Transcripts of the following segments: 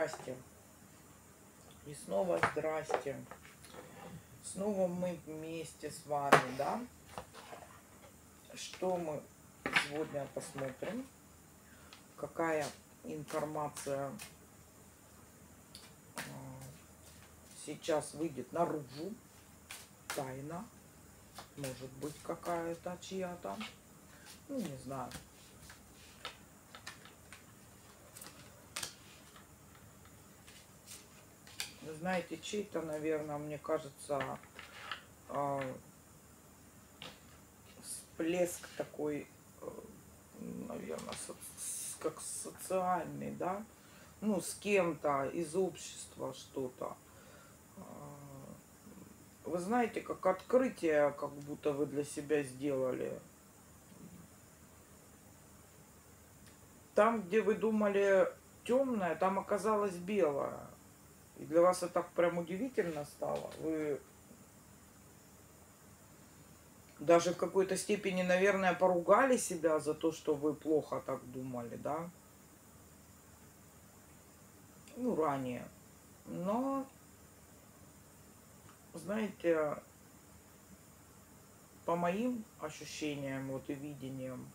здрасте. И снова здрасте. Снова мы вместе с вами, да? Что мы сегодня посмотрим? Какая информация сейчас выйдет наружу? Тайна. Может быть, какая-то чья-то. Ну, не знаю. Знаете, чей-то, наверное, мне кажется, всплеск такой, наверное, как социальный, да? Ну, с кем-то из общества что-то. Вы знаете, как открытие, как будто вы для себя сделали. Там, где вы думали темное, там оказалось белое. И для вас это так прям удивительно стало. Вы даже в какой-то степени, наверное, поругали себя за то, что вы плохо так думали, да? Ну, ранее. Но, знаете, по моим ощущениям, вот и видениям,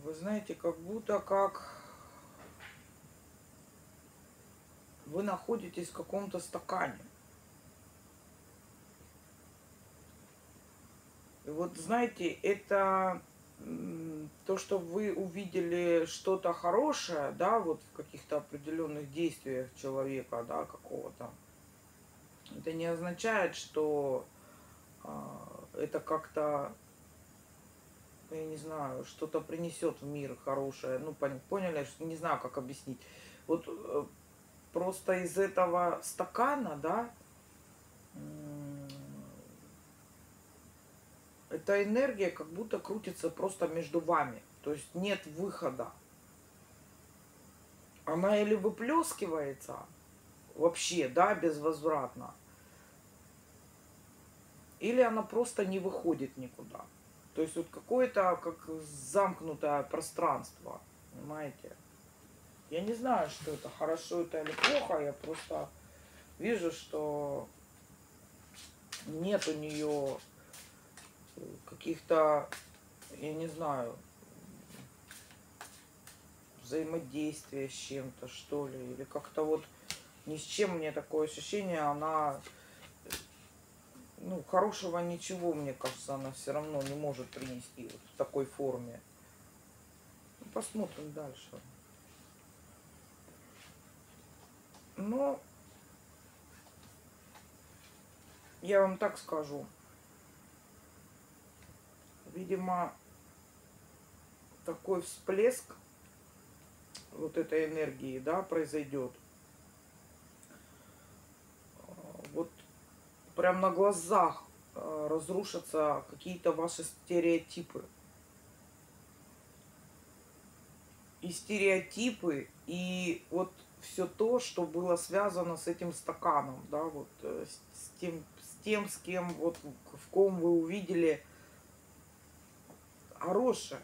вы знаете, как будто как вы находитесь в каком-то стакане. И вот, знаете, это то, что вы увидели что-то хорошее, да, вот в каких-то определенных действиях человека, да, какого-то. Это не означает, что это как-то, я не знаю, что-то принесет в мир хорошее. Ну, поняли, что не знаю, как объяснить. Вот просто из этого стакана, да, эта энергия как будто крутится просто между вами. То есть нет выхода. Она или выплескивается вообще, да, безвозвратно, или она просто не выходит никуда. То есть вот какое-то как замкнутое пространство, понимаете? Я не знаю, что это, хорошо это или плохо, я просто вижу, что нет у нее каких-то, я не знаю, взаимодействия с чем-то, что ли, или как-то вот ни с чем, мне такое ощущение, она, ну, хорошего ничего, мне кажется, она все равно не может принести вот в такой форме. Ну, посмотрим дальше. Но я вам так скажу, видимо, такой всплеск вот этой энергии, да, произойдет. Вот прям на глазах разрушатся какие-то ваши стереотипы. И стереотипы, и вот все то, что было связано с этим стаканом, да, вот с кем, вот в ком вы увидели хорошее.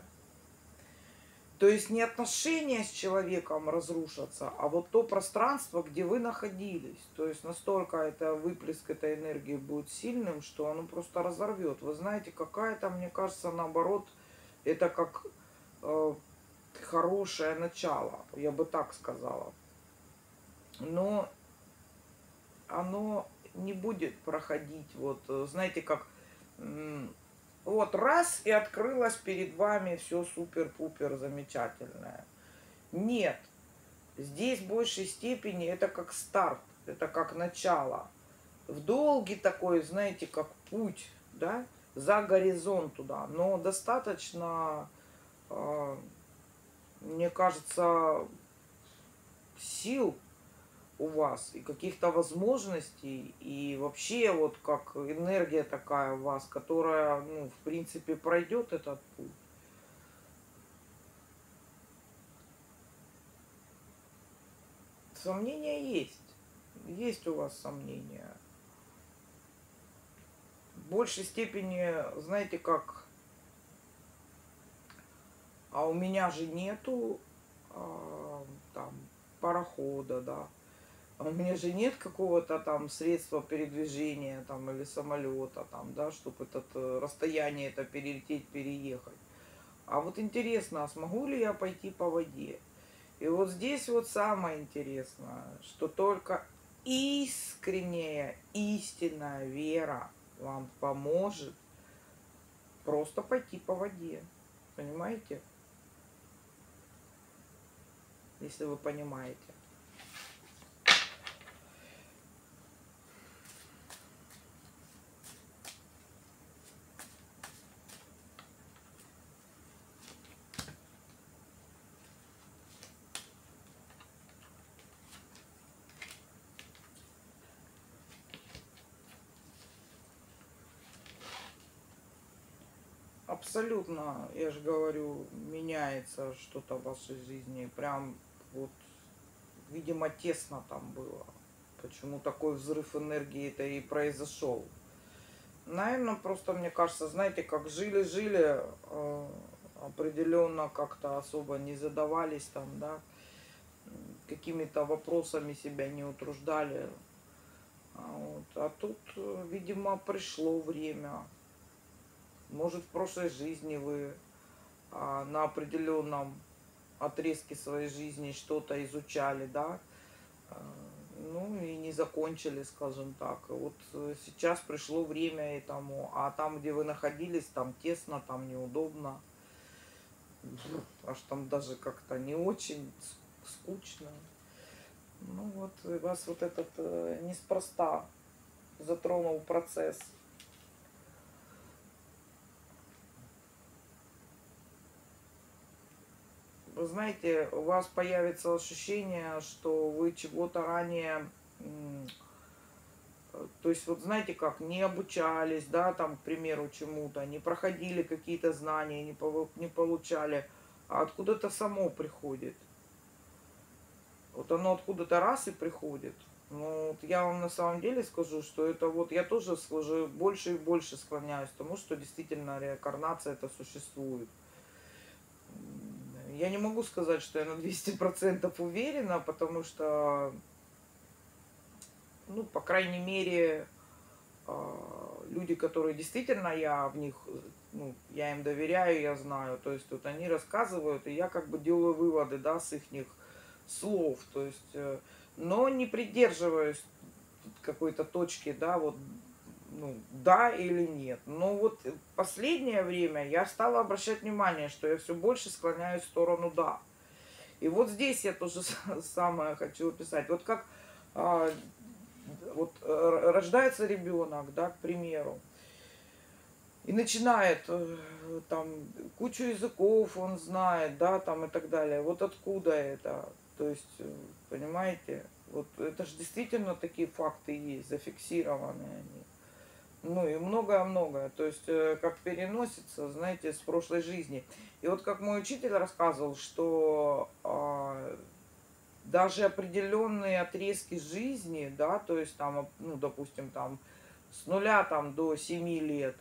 То есть не отношения с человеком разрушатся, а вот то пространство, где вы находились. То есть настолько это выплеск этой энергии будет сильным, что оно просто разорвет. Вы знаете, какая-то, мне кажется, наоборот, это как хорошее начало, я бы так сказала. Но оно не будет проходить, вот, знаете, как вот раз и открылось перед вами все супер-пупер замечательное. Нет, здесь в большей степени это как старт, это как начало. В долгий такой, знаете, как путь, да, за горизонт туда. Но достаточно, мне кажется, сил у вас и каких-то возможностей, и вообще вот как энергия такая у вас, которая, ну, в принципе, пройдет этот путь. Сомнения есть. Есть у вас сомнения. В большей степени, знаете, как, а у меня же нету там парохода, да. А у меня же нет какого-то там средства передвижения там или самолета там, да, чтобы расстояние это перелететь, переехать. А вот интересно, а смогу ли я пойти по воде? И вот здесь вот самое интересное, что только искренняя, истинная вера вам поможет просто пойти по воде. Понимаете? Если вы понимаете. Абсолютно, я же говорю, меняется что-то в вашей жизни. Прям вот, видимо, тесно там было. Почему такой взрыв энергии-то и произошел. Наверное, просто, мне кажется, знаете, как жили-жили, определенно как-то особо не задавались там, да, какими-то вопросами себя не утруждали. А тут, видимо, пришло время. Может, в прошлой жизни вы на определенном отрезке своей жизни что-то изучали, да, ну и не закончили, скажем так. Вот сейчас пришло время этому, а там, где вы находились, там тесно, там неудобно, аж там даже как-то не очень скучно. Ну вот, вас вот этот неспроста затронул процесс. Вы знаете, у вас появится ощущение, что вы чего-то ранее, то есть вот знаете как, не обучались, да, там, к примеру, чему-то, не проходили какие-то знания, не получали, а откуда-то само приходит. Вот оно откуда-то раз и приходит. Ну, вот я вам на самом деле скажу, что это вот я тоже уже больше и больше склоняюсь к тому, что действительно реинкарнация это существует. Я не могу сказать, что я на 200% уверена, потому что, ну, по крайней мере, люди, которые действительно я в них, ну, я им доверяю, я знаю, то есть вот они рассказывают, и я как бы делаю выводы, да, с их слов, то есть, но не придерживаюсь какой-то точки, да, вот, ну, да или нет. Но вот последнее время я стала обращать внимание, что я все больше склоняюсь в сторону да. И вот здесь я тоже самое хочу описать. Вот как вот рождается ребенок, да, к примеру, и начинает там кучу языков он знает, да, там и так далее. Вот откуда это? То есть, понимаете, вот это же действительно такие факты есть, зафиксированы они. Ну и многое-многое. То есть, как переносится, знаете, с прошлой жизни. И вот как мой учитель рассказывал, что даже определенные отрезки жизни, да, то есть там, ну, допустим, там с 0 там до 7 лет,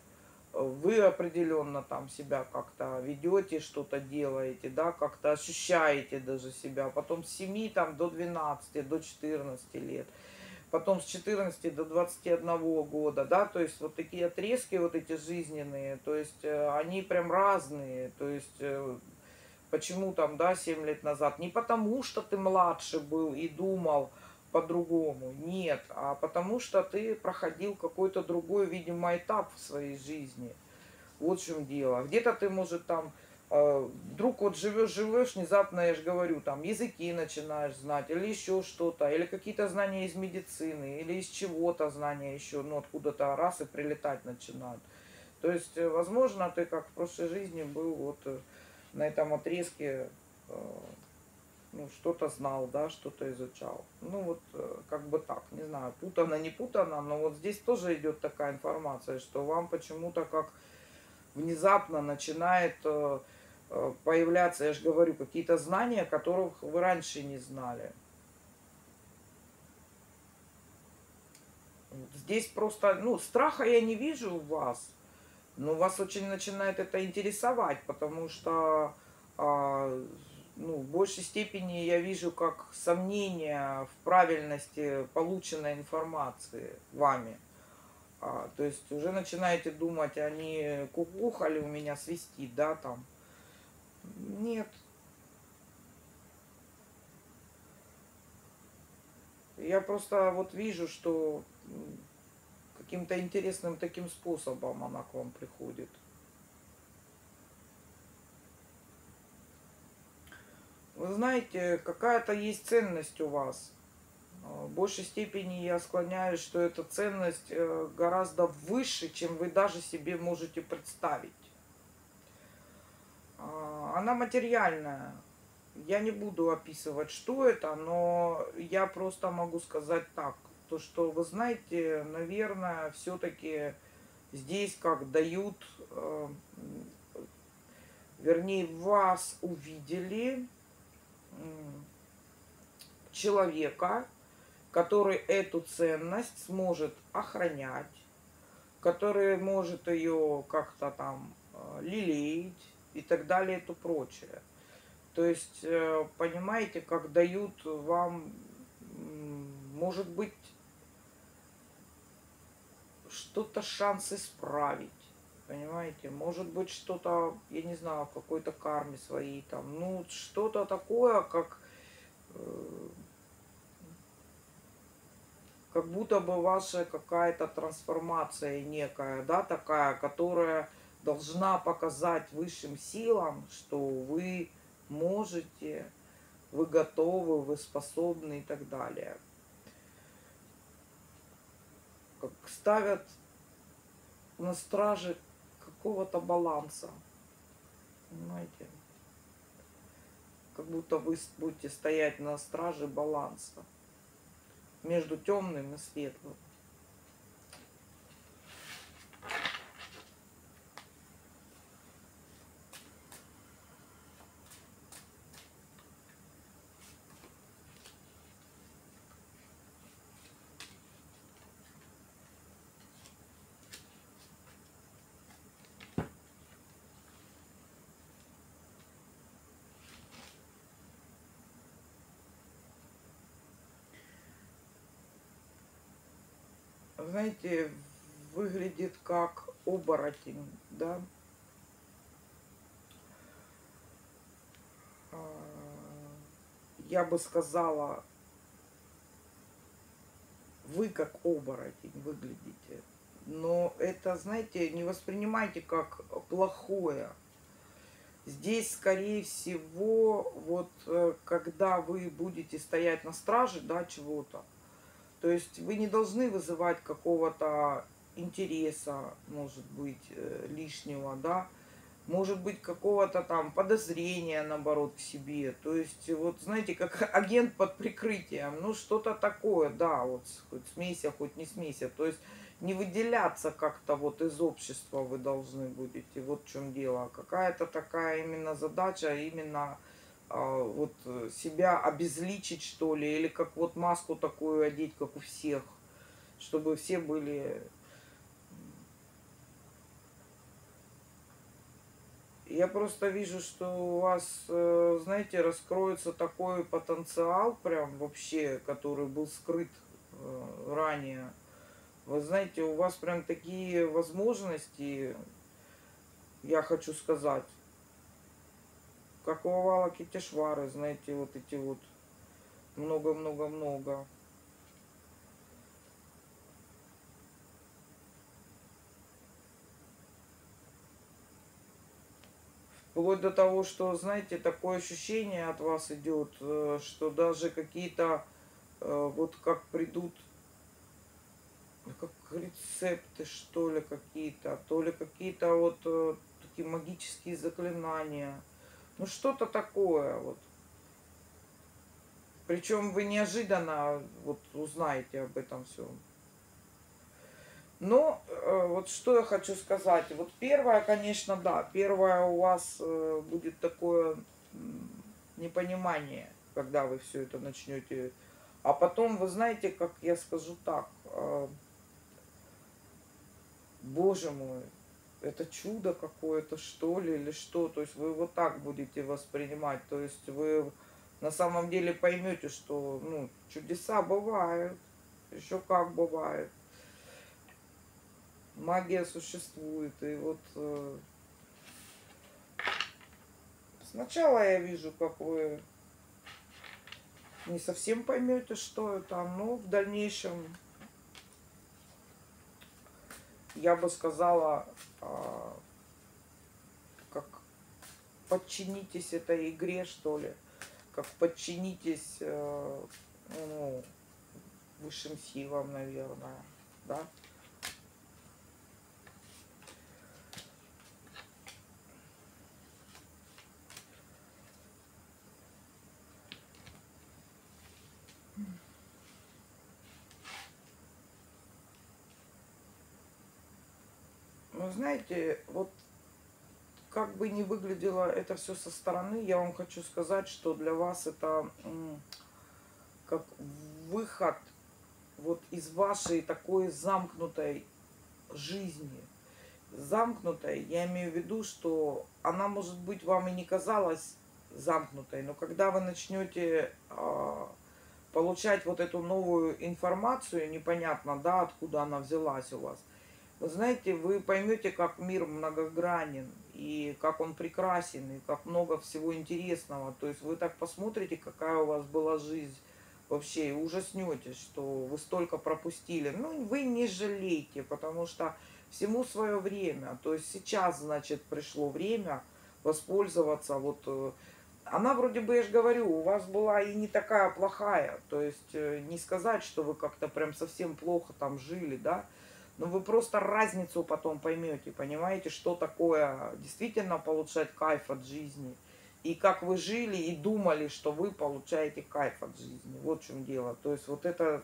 вы определенно там себя как-то ведете, что-то делаете, да, как-то ощущаете даже себя. Потом с 7 там до 12, до 14 лет. Потом с 14 до 21 года, да, то есть вот такие отрезки вот эти жизненные, то есть они прям разные, то есть почему там, да, 7 лет назад? Не потому, что ты младше был и думал по-другому, нет, а потому что ты проходил какой-то другой, видимо, этап в своей жизни. Вот в чем дело. Где-то ты, может, там, вдруг вот живешь, внезапно, я же говорю, там, языки начинаешь знать, или еще что-то, или какие-то знания из медицины, или из чего-то знания еще, ну, откуда-то раз и прилетать начинают. То есть, возможно, ты как в прошлой жизни был вот на этом отрезке, ну, что-то знал, да, что-то изучал. Ну, вот, как бы так, не знаю, путано, не путано, но вот здесь тоже идет такая информация, что вам почему-то как внезапно начинает появляться, я же говорю, какие-то знания, которых вы раньше не знали. Здесь просто, ну, страха я не вижу у вас, но вас очень начинает это интересовать, потому что ну, в большей степени я вижу как сомнение в правильности полученной информации вами. То есть уже начинаете думать, а не кукуха ли у меня свистит, да, там. Нет. Я просто вот вижу, что каким-то интересным таким способом она к вам приходит. Вы знаете, какая-то есть ценность у вас. В большей степени я склоняюсь, что эта ценность гораздо выше, чем вы даже себе можете представить. Она материальная. Я не буду описывать, что это, но я просто могу сказать так, то что, вы знаете, наверное, все-таки здесь как дают, вернее, вас увидели человека, который эту ценность сможет охранять, который может ее как-то там лелеять и так далее и то прочее. То есть, понимаете, как дают вам, может быть, что-то шанс исправить. Понимаете, может быть что-то, я не знаю, в какой-то карме своей там, ну что-то такое, как будто бы ваша какая-то трансформация некая, да, такая, которая должна показать высшим силам, что вы можете, вы готовы, вы способны и так далее. Как ставят на страже какого-то баланса, понимаете? Как будто вы будете стоять на страже баланса между темным и светлым. Знаете, выглядит как оборотень, да? А, Я бы сказала, вы как оборотень выглядите. Но это, знаете, не воспринимайте как плохое. Здесь, скорее всего, вот когда вы будете стоять на страже, да, чего-то, то есть вы не должны вызывать какого-то интереса, может быть, лишнего, да, может быть, какого-то там подозрения, наоборот, к себе. То есть, вот, знаете, как агент под прикрытием, ну, что-то такое, да, вот, хоть смейся, хоть не смейся. То есть, не выделяться как-то вот из общества вы должны будете. Вот в чем дело. Какая-то такая именно задача, именно вот себя обезличить, что ли, или как вот маску такую одеть, как у всех, чтобы все были. Я просто вижу, что у вас, знаете, раскроется такой потенциал прям вообще, который был скрыт ранее. Вы знаете, у вас прям такие возможности, я хочу сказать, как у Авала Китешвары, знаете, вот эти вот много-много-много. Вплоть до того, что, знаете, такое ощущение от вас идет, что даже какие-то вот как придут, как рецепты, что ли, какие-то, то ли какие-то вот такие магические заклинания. Ну, что-то такое вот. Причем вы неожиданно вот узнаете об этом всем. Но вот что я хочу сказать. Вот первое, конечно, да. Первое у вас будет такое непонимание, когда вы все это начнете. А потом, вы знаете, как я скажу так. Боже мой. это чудо какое-то, что ли, или что. То есть вы вот так будете воспринимать. То есть вы на самом деле поймете, что ну, чудеса бывают. Еще как бывает. Магия существует. И вот сначала я вижу, как вы не совсем поймете, что это, но в дальнейшем, я бы сказала, как подчинитесь этой игре, что ли, как подчинитесь ну, высшим силам, наверное, да. Ну, знаете, вот как бы ни выглядело это все со стороны, я вам хочу сказать, что для вас это как выход вот из вашей такой замкнутой жизни. Замкнутой, я имею в виду, что она, может быть, вам и не казалась замкнутой, но когда вы начнете получать вот эту новую информацию, непонятно, да, откуда она взялась у вас, вы знаете, вы поймете, как мир многогранен, и как он прекрасен, и как много всего интересного. То есть вы так посмотрите, какая у вас была жизнь вообще, и ужаснетесь, что вы столько пропустили. Ну, вы не жалейте, потому что всему свое время. То есть сейчас, значит, пришло время воспользоваться вот она вроде бы, я же говорю, у вас была и не такая плохая. То есть не сказать, что вы как-то прям совсем плохо там жили, да. Но вы просто разницу потом поймете, понимаете, что такое действительно получать кайф от жизни. И как вы жили и думали, что вы получаете кайф от жизни. Вот в чем дело. То есть вот это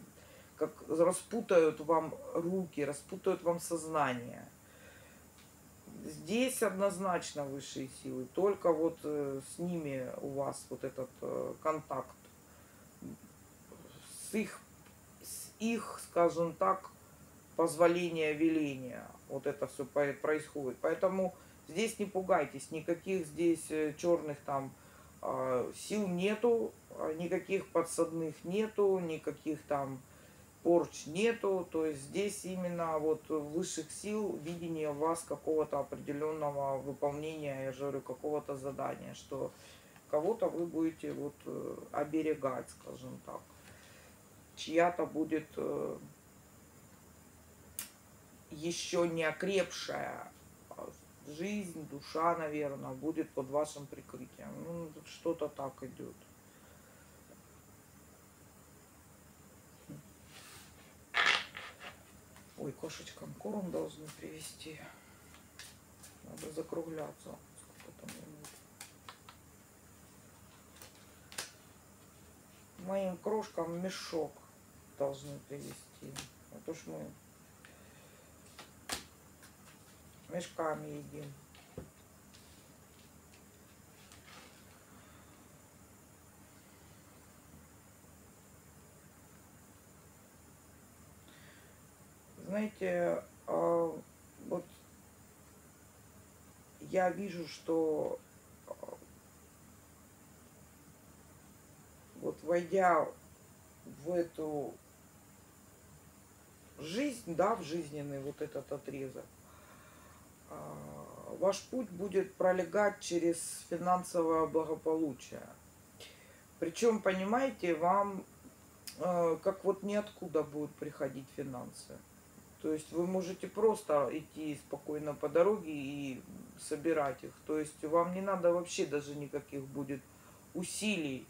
как распутают вам руки, распутают вам сознание. Здесь однозначно высшие силы. Только вот с ними у вас вот этот контакт. С их, скажем так, позволения, веления. Вот это все происходит. Поэтому здесь не пугайтесь. Никаких здесь черных там сил нету. Никаких подсадных нету. Никаких там порч нету, то есть здесь именно вот высших сил видение у вас какого-то определенного выполнения, я же говорю, какого-то задания, что кого-то вы будете вот оберегать, скажем так, чья-то будет еще не окрепшая жизнь, душа, наверное, будет под вашим прикрытием. Ну, что-то так идет. Ой, кошечкам корм должны привезти. Надо закругляться. Сколько там минут? Моим крошкам мешок должны привезти. А то ж мы мешками едим. Знаете, вот я вижу, что вот войдя в эту жизнь, да, в жизненный вот этот отрезок, ваш путь будет пролегать через финансовое благополучие. Причем, понимаете, вам как вот ниоткуда будут приходить финансы. То есть вы можете просто идти спокойно по дороге и собирать их. То есть вам не надо вообще даже никаких будет усилий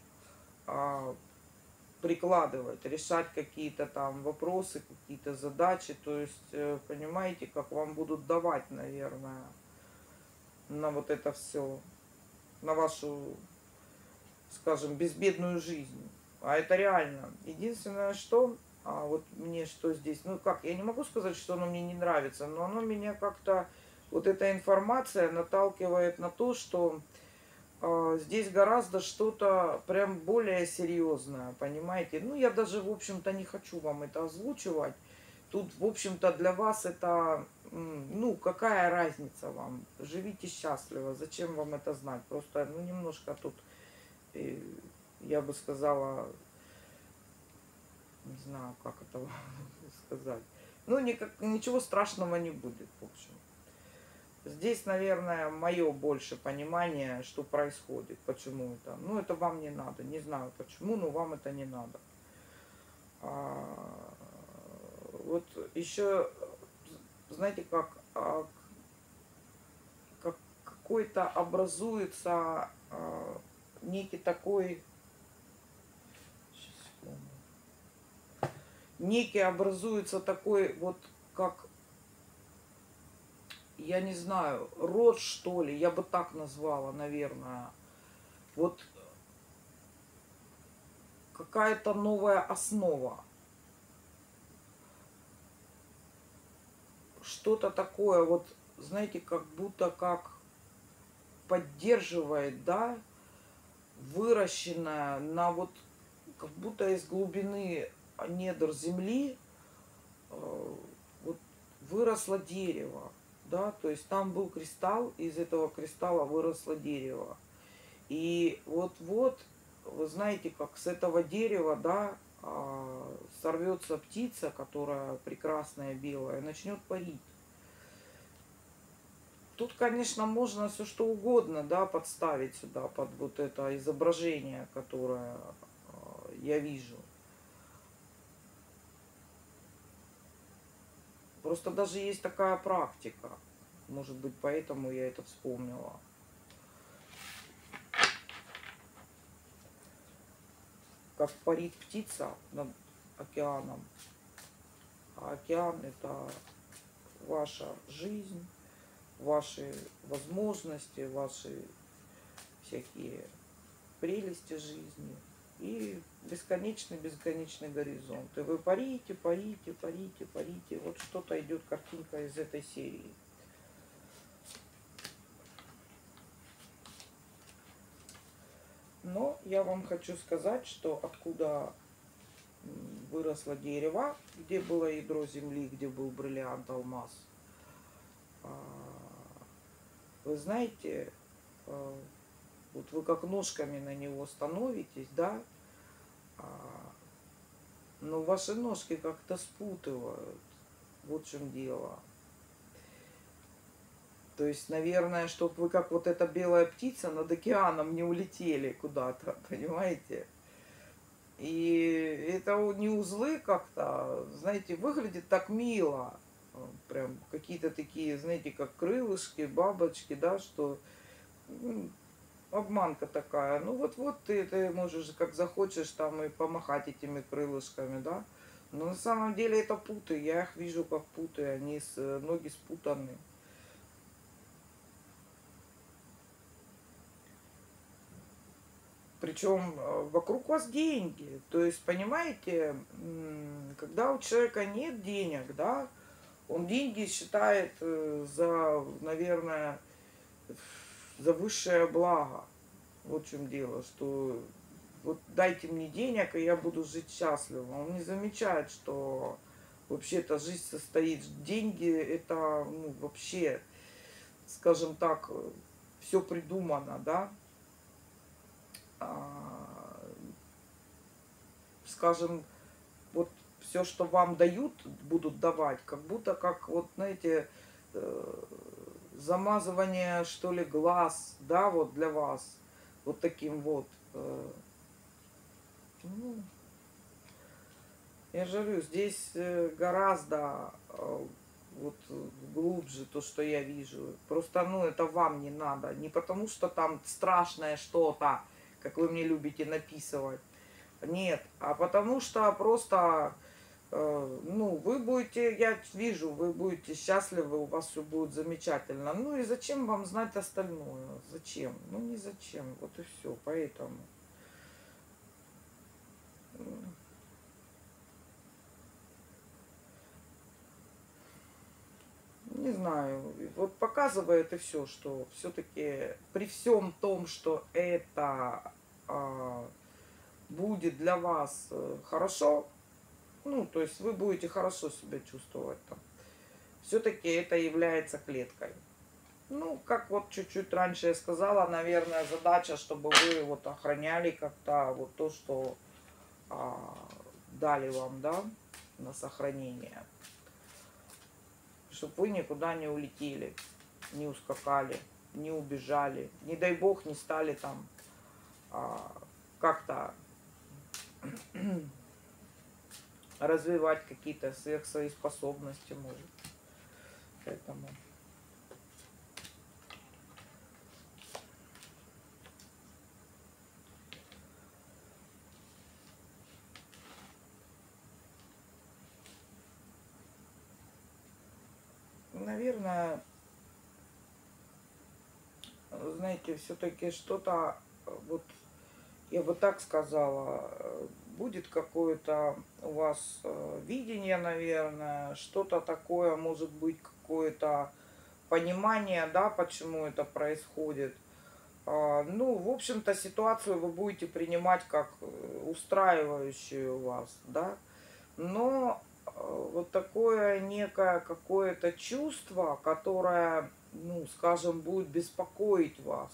прикладывать, решать какие-то там вопросы, какие-то задачи. То есть, понимаете, как вам будут давать, наверное, на вот это все, на вашу, скажем, безбедную жизнь. А это реально. Единственное, что вот мне что здесь, ну как, я не могу сказать, что оно мне не нравится, но оно меня как-то, вот эта информация наталкивает на то, что здесь гораздо что-то прям более серьезное, понимаете? Ну, я даже, в общем-то, не хочу вам это озвучивать. Тут, в общем-то, для вас это, ну, какая разница вам? Живите счастливо, зачем вам это знать? Просто, ну, немножко тут, я бы сказала, не знаю, как это сказать. Ну, ничего страшного не будет, в общем. Здесь, наверное, мое больше понимание, что происходит, почему это. Ну, это вам не надо. Не знаю почему, но вам это не надо. Вот еще, знаете, как какой-то образуется некий такой, сейчас, секунду. Некий образуется такой вот, как, я не знаю, род, что ли, я бы так назвала, наверное. Вот какая-то новая основа. Что-то такое, вот, знаете, как будто как поддерживает, да, выращенная на вот, как будто из глубины недр земли вот выросло дерево, да, то есть там был кристалл, из этого кристалла выросло дерево. И вот-вот, вы знаете, как с этого дерева, да, сорвется птица, которая прекрасная, белая, и начнет парить. Тут, конечно, можно все что угодно, да, подставить сюда, под вот это изображение, которое я вижу. Просто даже есть такая практика. Может быть, поэтому я это вспомнила. Как парит птица над океаном. А океан — это ваша жизнь, ваши возможности, ваши всякие прелести жизни и бесконечный горизонт. И вы парите, парите, парите, парите. Вот что-то идет, картинка из этой серии. Но я вам хочу сказать, что откуда выросло дерево, где было ядро земли, где был бриллиант, алмаз. Вы знаете, вот вы как ножками на него становитесь, да, но ваши ножки как-то спутывают. Вот в чем дело. То есть, наверное, чтобы вы как вот эта белая птица над океаном не улетели куда-то, понимаете? И это не узлы как-то, знаете, выглядит так мило. Прям какие-то такие, знаете, как крылышки, бабочки, да, что обманка такая. Ну вот ты можешь, как захочешь, там и помахать этими крылышками, да. Но на самом деле это путы. Я их вижу как путы, они ноги спутаны. Причем вокруг вас деньги. То есть, понимаете, когда у человека нет денег, да, он деньги считает за, наверное, за высшее благо. Вот в чем дело, что вот дайте мне денег, и я буду жить счастливо. Он не замечает, что вообще-то жизнь состоит, деньги это, ну, вообще, скажем так, все придумано, да. Скажем, вот все, что вам дают, будут давать, как будто как, вот, знаете, замазывание, что ли, глаз, да, вот для вас, вот таким вот. Ну, я же говорю, здесь гораздо вот глубже то, что я вижу. Просто, ну, это вам не надо. Не потому, что там страшное что-то, как вы мне любите написывать. Нет, а потому что просто, ну, вы будете, я вижу, вы будете счастливы, у вас все будет замечательно. Ну и зачем вам знать остальное? Зачем? Ну, не зачем. Вот и все. Поэтому. Не знаю, вот показывает и все, что все-таки при всем том, что это будет для вас хорошо, Ну, то есть вы будете хорошо себя чувствовать там. Все-таки это является клеткой. Ну, как вот чуть-чуть раньше я сказала, наверное, задача, чтобы вы вот охраняли как-то вот то, что дали вам, да, на сохранение. Чтобы вы никуда не улетели, не ускакали, не убежали. Не дай бог, не стали там как-то развивать какие-то сверх свои способности, может. Поэтому... Наверное, знаете, все-таки что-то, вот я бы так сказала, будет какое-то у вас видение, наверное, что-то такое, может быть, какое-то понимание, да, почему это происходит. Ну, в общем-то, ситуацию вы будете принимать как устраивающую вас, да. Но вот такое некое какое-то чувство, которое, ну, скажем, будет беспокоить вас.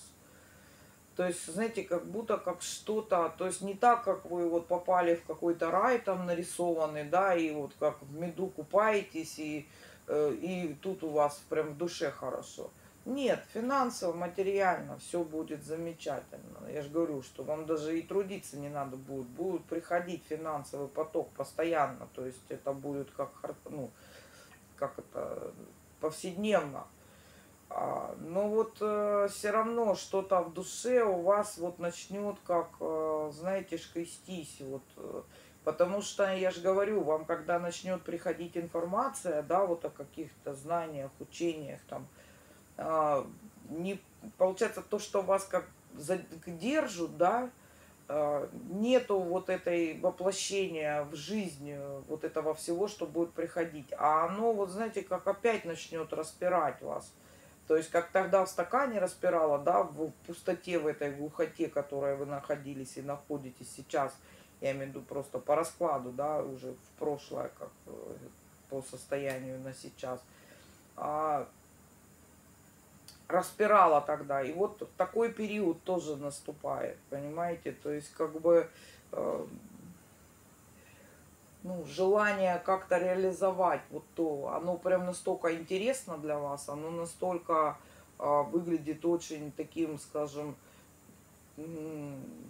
То есть, знаете, как будто как что-то, то есть не так, как вы вот попали в какой-то рай там нарисованный, да, и вот как в меду купаетесь, и тут у вас прям в душе хорошо. Нет, финансово, материально все будет замечательно. Я же говорю, что вам даже и трудиться не надо будет. Будет приходить финансовый поток постоянно. То есть это будет как, ну, как это, повседневно. Но вот все равно что-то в душе у вас вот начнет как, знаете, шкрестись. Вот, потому что, я же говорю, вам когда начнет приходить информация, да, вот о каких-то знаниях, учениях, там, не, получается то, что вас как держат, да, нету вот этой воплощения в жизнь вот этого всего, что будет приходить. А оно, вот знаете, как опять начнет распирать вас. То есть, как тогда в стакане распирало, да, в пустоте, в этой глухоте, в которой вы находились и находитесь сейчас, я имею в виду просто по раскладу, да, уже в прошлое, как по состоянию на сейчас, распирала тогда. И вот такой период тоже наступает, понимаете? То есть, как бы, ну, желание как-то реализовать вот то, оно прям настолько интересно для вас, оно настолько выглядит очень таким, скажем,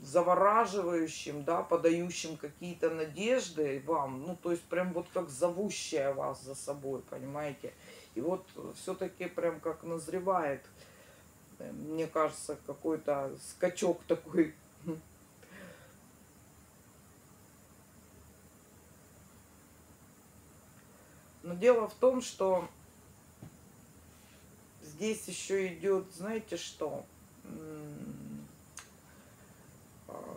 завораживающим, да, подающим какие-то надежды вам, ну, то есть прям вот как зовущая вас за собой, понимаете? И вот все-таки прям как назревает, мне кажется, какой-то скачок такой. Но дело в том, что здесь еще идет, знаете что?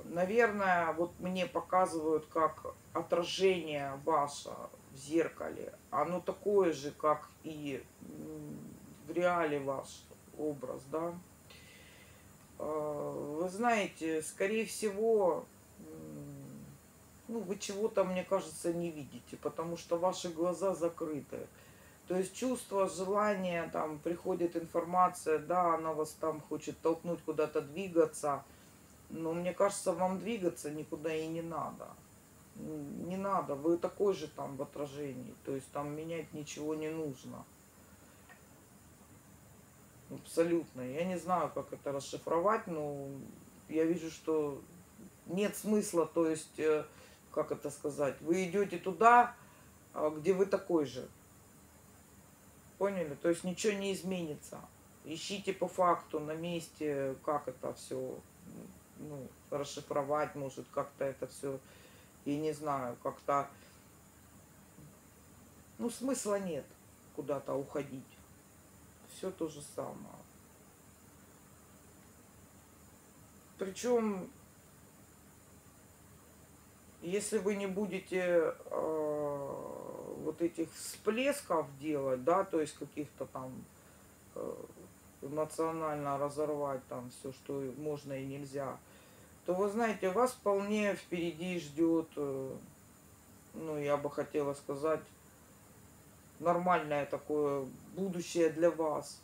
Наверное, вот мне показывают как отражение ваше в зеркале. Оно такое же, как и в реале ваш образ, да. Вы знаете, скорее всего, ну, вы чего-то, мне кажется, не видите, потому что ваши глаза закрыты. То есть чувство, желание, там приходит информация, да, она вас там хочет толкнуть куда-то двигаться, но мне кажется, вам двигаться никуда и не надо. Не надо, вы такой же там в отражении, то есть там менять ничего не нужно. Абсолютно. Я не знаю, как это расшифровать, но я вижу, что нет смысла, то есть, как это сказать, вы идете туда, где вы такой же. Поняли? То есть ничего не изменится. Ищите по факту на месте, как это все, ну, расшифровать, может, как-то это все, я не знаю, как-то, ну, смысла нет куда-то уходить. Все то же самое. Причем, если вы не будете вот этих всплесков делать, да, то есть каких-то там эмоционально разорвать там все, что можно и нельзя, то вы знаете, вас вполне впереди ждет ну, я бы хотела сказать, нормальное такое будущее для вас.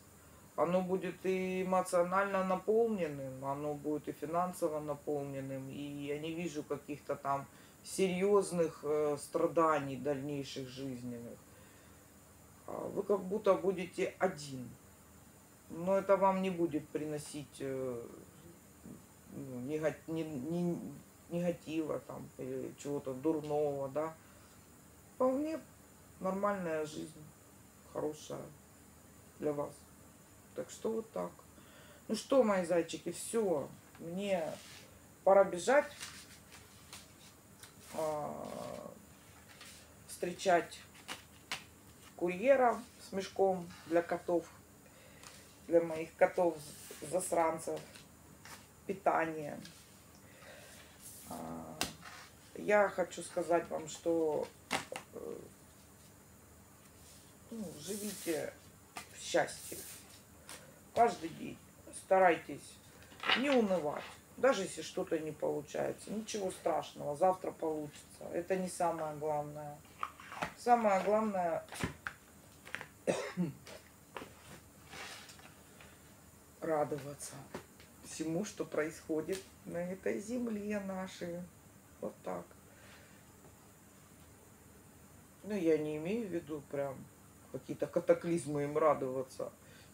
Оно будет и эмоционально наполненным, оно будет и финансово наполненным, и я не вижу каких-то там серьезных страданий дальнейших жизненных. Вы как будто будете один, но это вам не будет приносить негатива там или чего-то дурного, да. Вполне нормальная жизнь, хорошая для вас. Так что вот так. Ну что, мои зайчики, все. Мне пора бежать, встречать курьера с мешком для котов, для моих котов-засранцев, питание. Я хочу сказать вам, что живите в счастье. Каждый день старайтесь не унывать. Даже если что-то не получается. Ничего страшного, завтра получится. Это не самое главное. Самое главное радоваться всему, что происходит на этой земле нашей. Вот так. Ну, я не имею в виду прям какие-то катаклизмы им радоваться.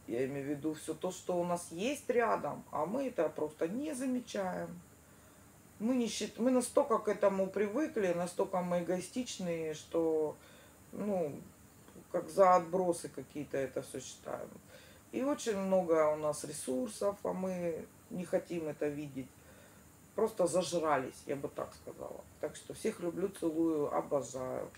Я имею в виду все то, что у нас есть рядом, а мы это просто не замечаем. Мы настолько к этому привыкли, настолько мы эгоистичные, что, ну, как за отбросы какие-то это все считаем. И очень много у нас ресурсов, а мы не хотим это видеть. Просто зажрались, я бы так сказала. Так что всех люблю, целую, обожаю.